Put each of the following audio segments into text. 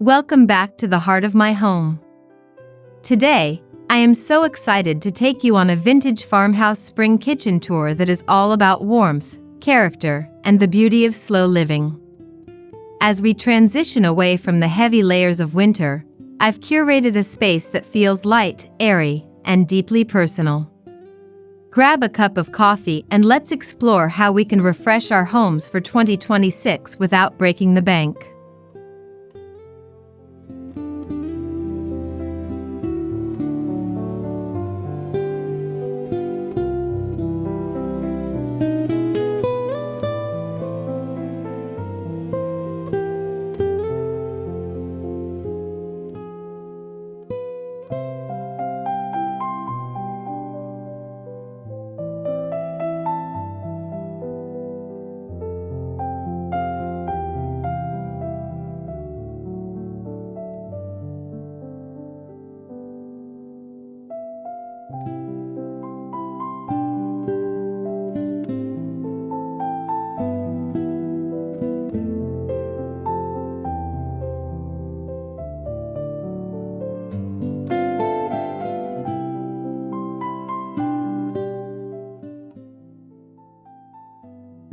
Welcome back to the heart of my home. Today, I am so excited to take you on a vintage farmhouse spring kitchen tour that is all about warmth, character, and the beauty of slow living. As we transition away from the heavy layers of winter, I've curated a space that feels light, airy, and deeply personal. Grab a cup of coffee and let's explore how we can refresh our homes for 2026 without breaking the bank.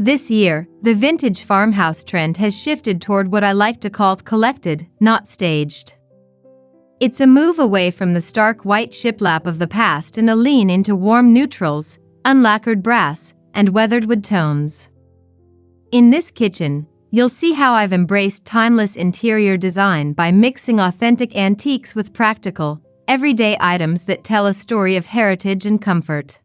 This year, the vintage farmhouse trend has shifted toward what I like to call collected, not staged. It's a move away from the stark white shiplap of the past and a lean into warm neutrals, unlacquered brass, and weathered wood tones. In this kitchen, you'll see how I've embraced timeless interior design by mixing authentic antiques with practical, everyday items that tell a story of heritage and comfort.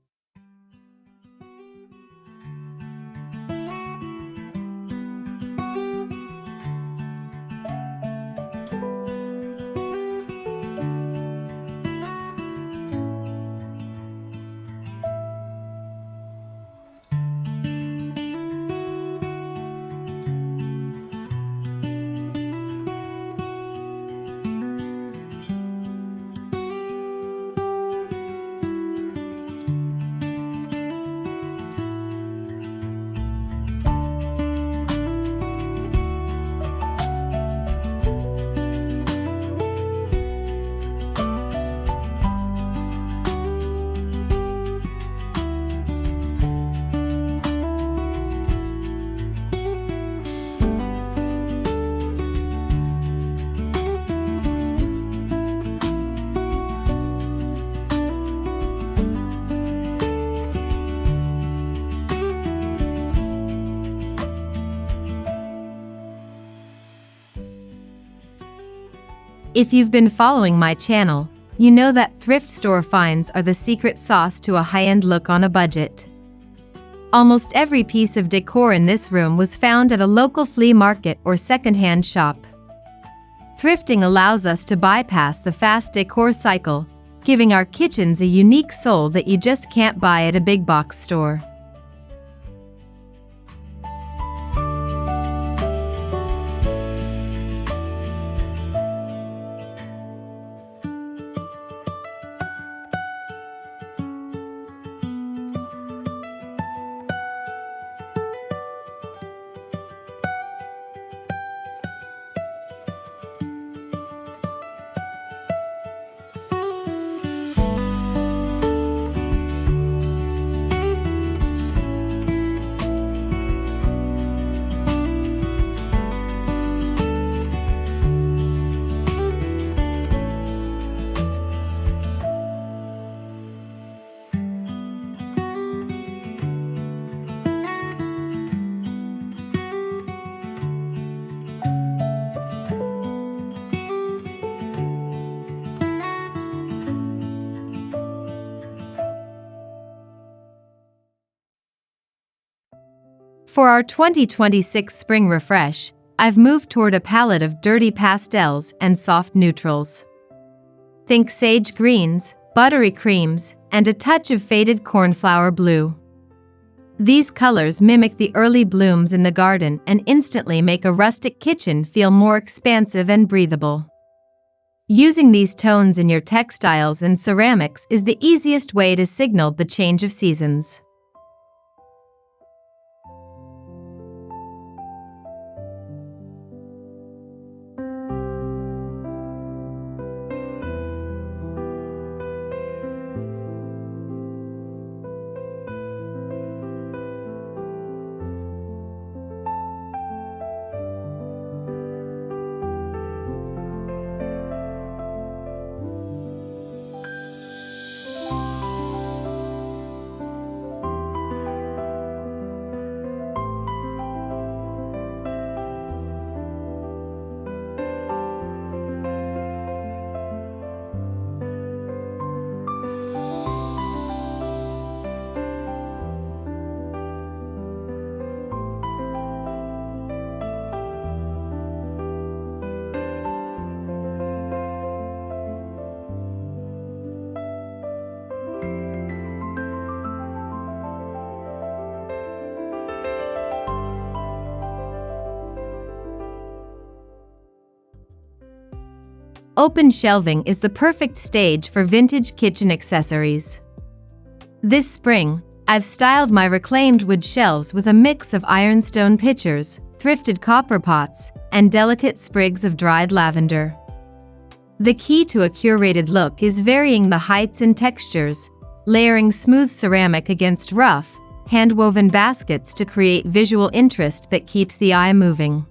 If you've been following my channel, you know that thrift store finds are the secret sauce to a high-end look on a budget. Almost every piece of decor in this room was found at a local flea market or secondhand shop. Thrifting allows us to bypass the fast decor cycle, giving our kitchens a unique soul that you just can't buy at a big box store. For our 2026 spring refresh, I've moved toward a palette of dirty pastels and soft neutrals. Think sage greens, buttery creams, and a touch of faded cornflower blue. These colors mimic the early blooms in the garden and instantly make a rustic kitchen feel more expansive and breathable. Using these tones in your textiles and ceramics is the easiest way to signal the change of seasons. open shelving is the perfect stage for vintage kitchen accessories. This spring, I've styled my reclaimed wood shelves with a mix of ironstone pitchers, thrifted copper pots, and delicate sprigs of dried lavender. The key to a curated look is varying the heights and textures, layering smooth ceramic against rough, hand-woven baskets to create visual interest that keeps the eye moving.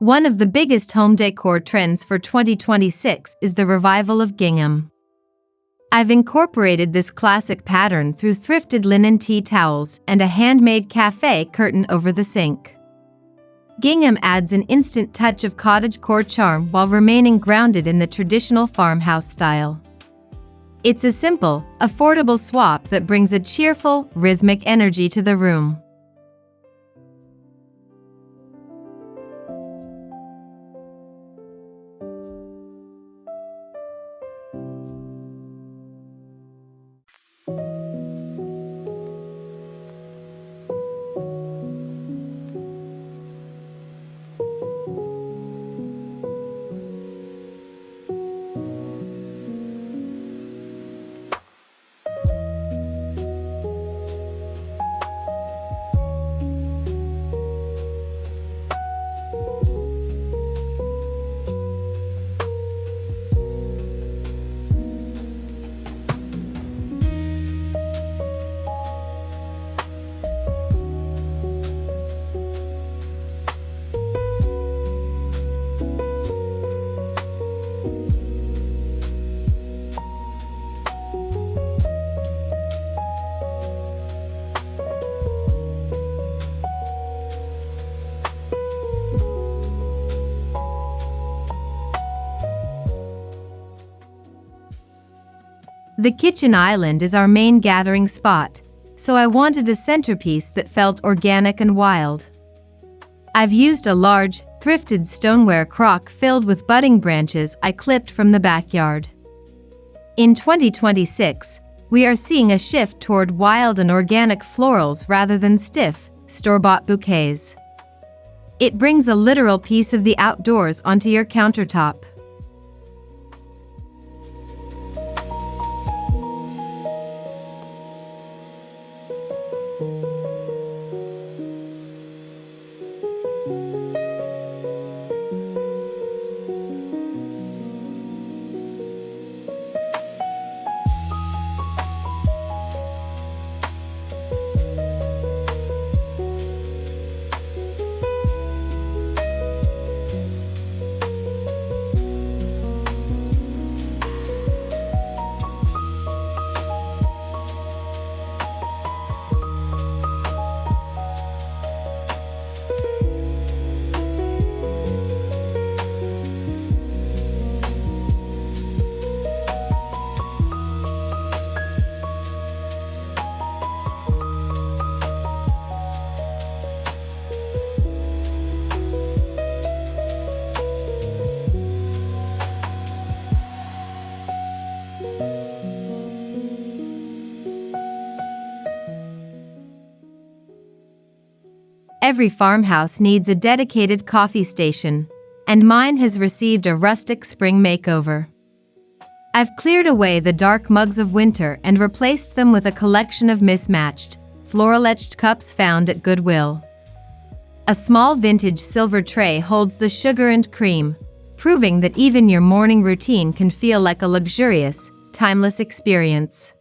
One of the biggest home decor trends for 2026 is the revival of gingham. I've incorporated this classic pattern through thrifted linen tea towels and a handmade cafe curtain over the sink. Gingham adds an instant touch of cottagecore charm while remaining grounded in the traditional farmhouse style. It's a simple, affordable swap that brings a cheerful, rhythmic energy to the room. The kitchen island is our main gathering spot, so I wanted a centerpiece that felt organic and wild. I've used a large, thrifted stoneware crock filled with budding branches I clipped from the backyard. In 2026, we are seeing a shift toward wild and organic florals rather than stiff, store-bought bouquets. It brings a literal piece of the outdoors onto your countertop. Every farmhouse needs a dedicated coffee station, and mine has received a rustic spring makeover. I've cleared away the dark mugs of winter and replaced them with a collection of mismatched, floral-etched cups found at Goodwill. A small vintage silver tray holds the sugar and cream, proving that even your morning routine can feel like a luxurious, timeless experience.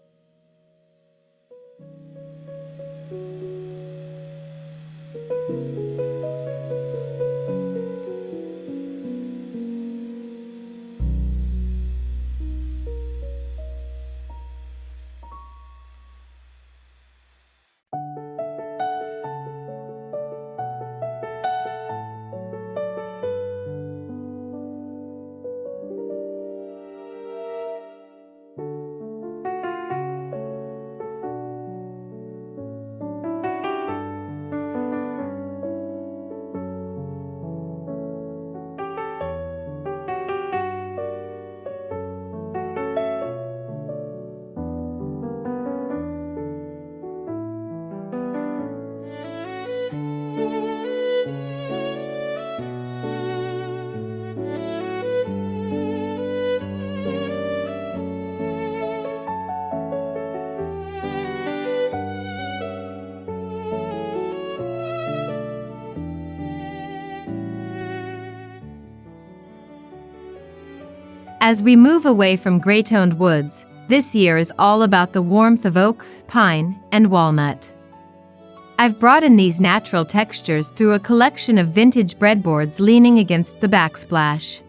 As we move away from gray-toned woods, this year is all about the warmth of oak, pine, and walnut. I've brought in these natural textures through a collection of vintage breadboards leaning against the backsplash.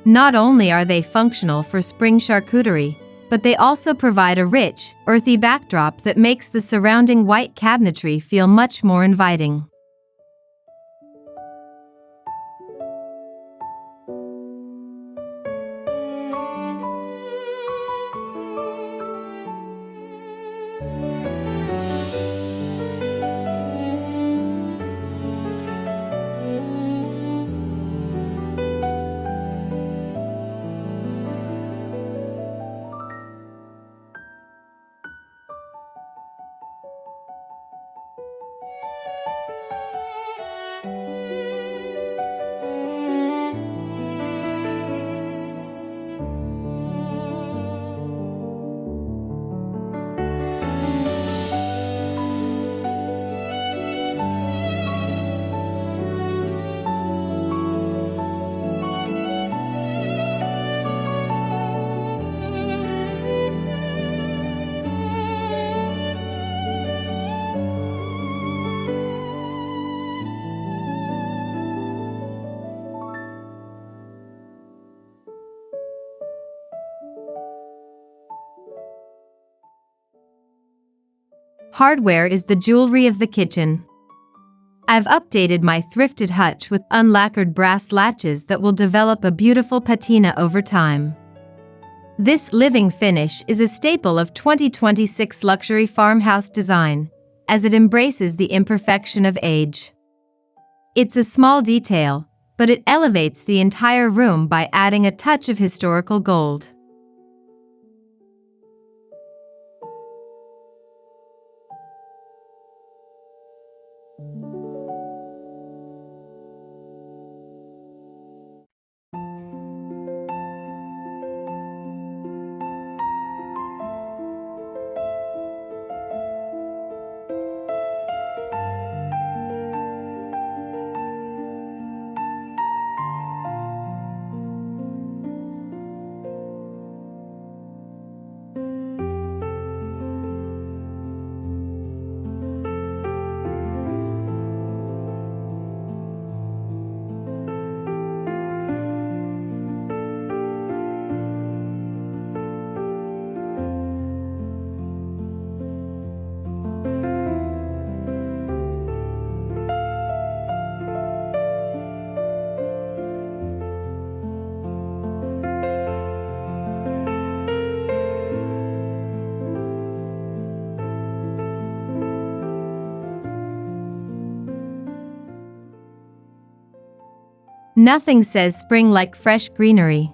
Not only are they functional for spring charcuterie, but they also provide a rich, earthy backdrop that makes the surrounding white cabinetry feel much more inviting. Hardware is the jewelry of the kitchen. I've updated my thrifted hutch with unlacquered brass latches that will develop a beautiful patina over time. This living finish is a staple of 2026 luxury farmhouse design, as it embraces the imperfection of age. It's a small detail, but it elevates the entire room by adding a touch of historical gold. Nothing says spring like fresh greenery.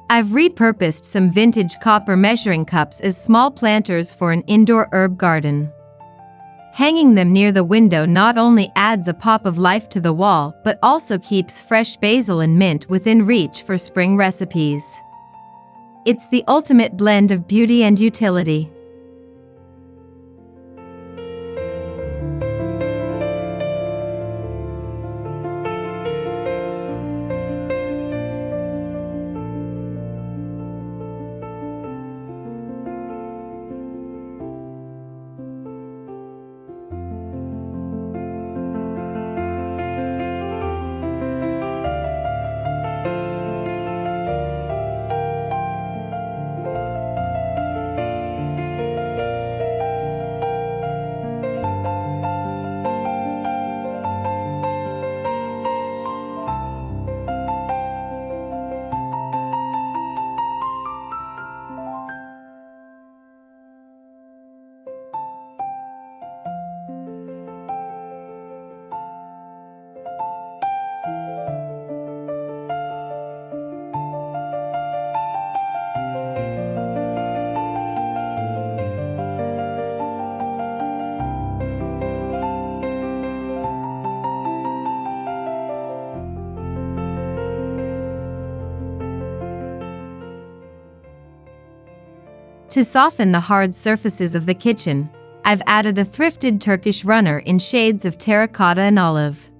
I've repurposed some vintage copper measuring cups as small planters for an indoor herb garden. Hanging them near the window not only adds a pop of life to the wall, but also keeps fresh basil and mint within reach for spring recipes. It's the ultimate blend of beauty and utility. To soften the hard surfaces of the kitchen, I've added a thrifted Turkish runner in shades of terracotta and olive.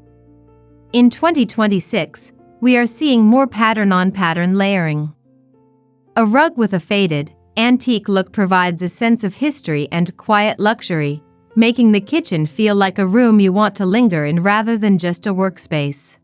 In 2026, we are seeing more pattern-on-pattern layering. A rug with a faded, antique look provides a sense of history and quiet luxury, making the kitchen feel like a room you want to linger in rather than just a workspace.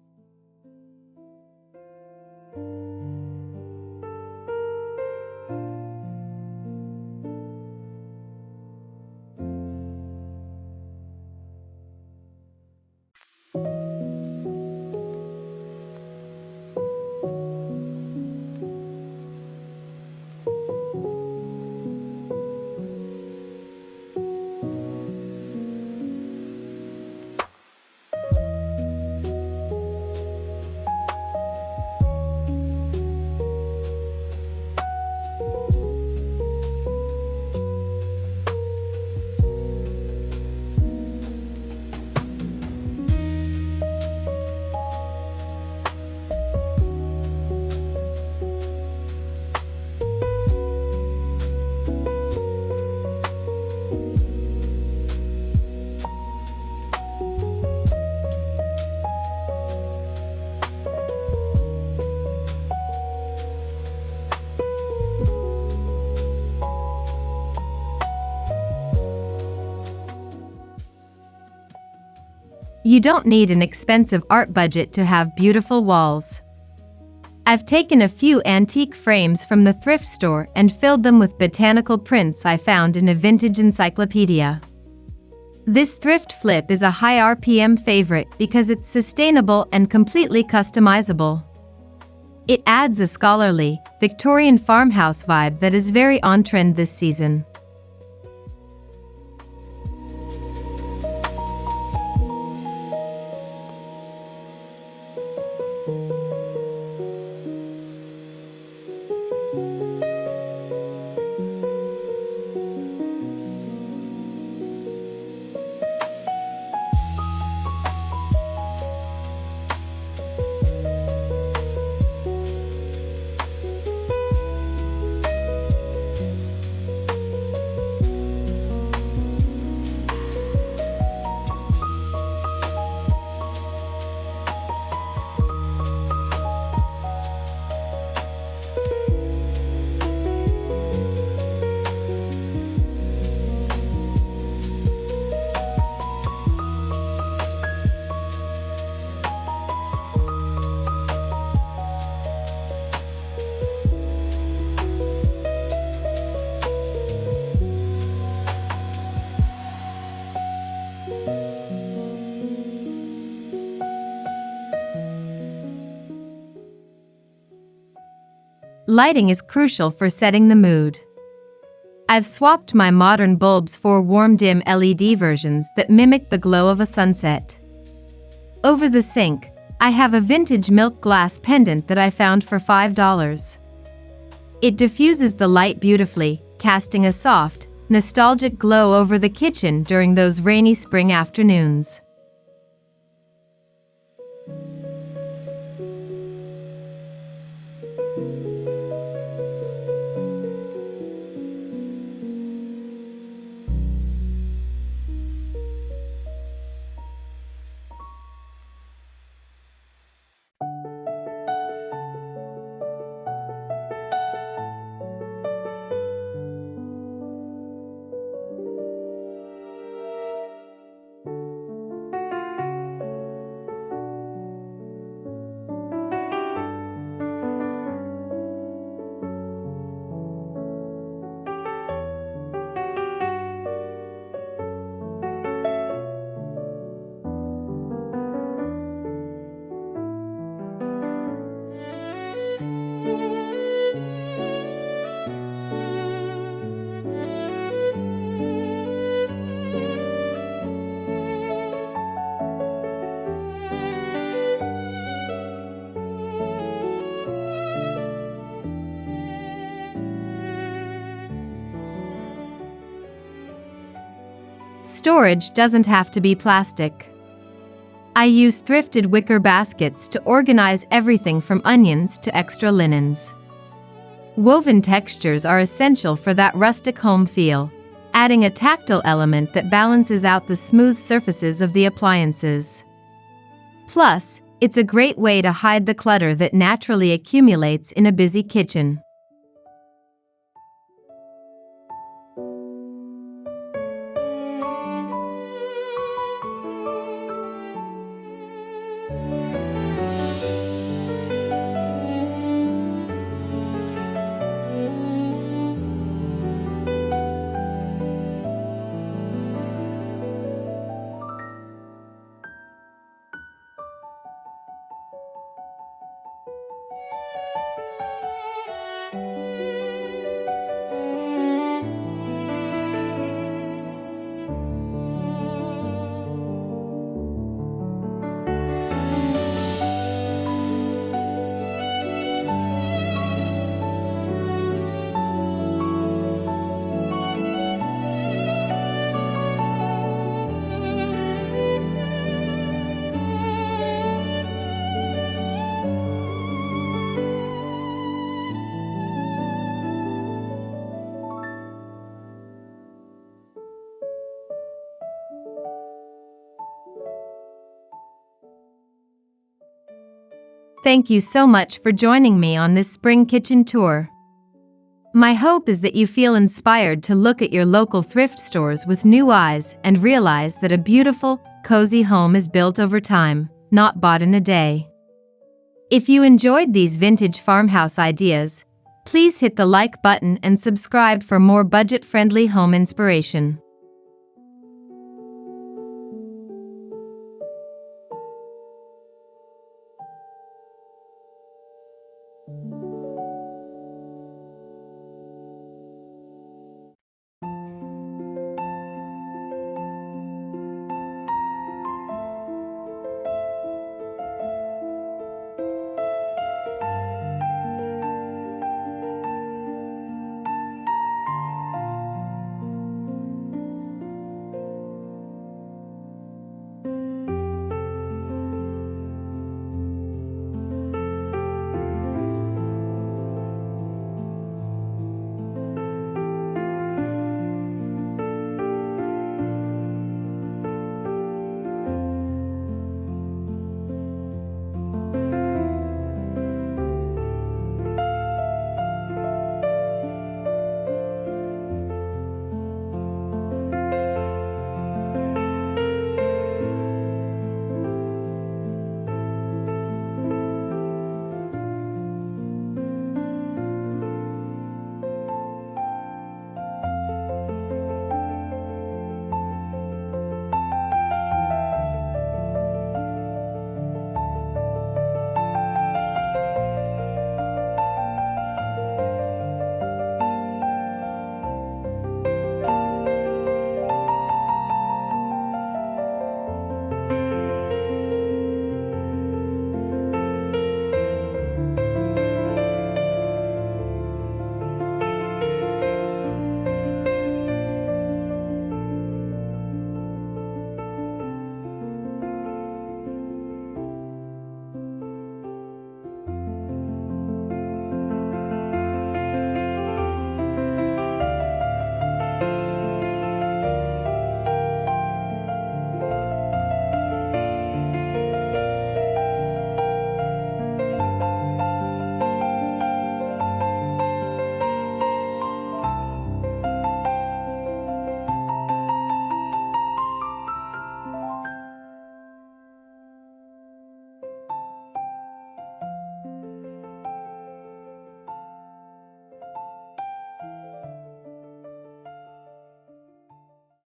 You don't need an expensive art budget to have beautiful walls. I've taken a few antique frames from the thrift store and filled them with botanical prints I found in a vintage encyclopedia. This thrift flip is a high RPM favorite because it's sustainable and completely customizable. It adds a scholarly, Victorian farmhouse vibe that is very on-trend this season. Lighting is crucial for setting the mood. I've swapped my modern bulbs for warm dim LED versions that mimic the glow of a sunset. Over the sink, I have a vintage milk glass pendant that I found for $5. It diffuses the light beautifully, casting a soft, nostalgic glow over the kitchen during those rainy spring afternoons. storage doesn't have to be plastic. I use thrifted wicker baskets to organize everything from onions to extra linens. Woven textures are essential for that rustic home feel, adding a tactile element that balances out the smooth surfaces of the appliances. Plus, it's a great way to hide the clutter that naturally accumulates in a busy kitchen. Thank you so much for joining me on this spring kitchen tour. My hope is that you feel inspired to look at your local thrift stores with new eyes and realize that a beautiful, cozy home is built over time, not bought in a day. If you enjoyed these vintage farmhouse ideas, please hit the like button and subscribe for more budget-friendly home inspiration.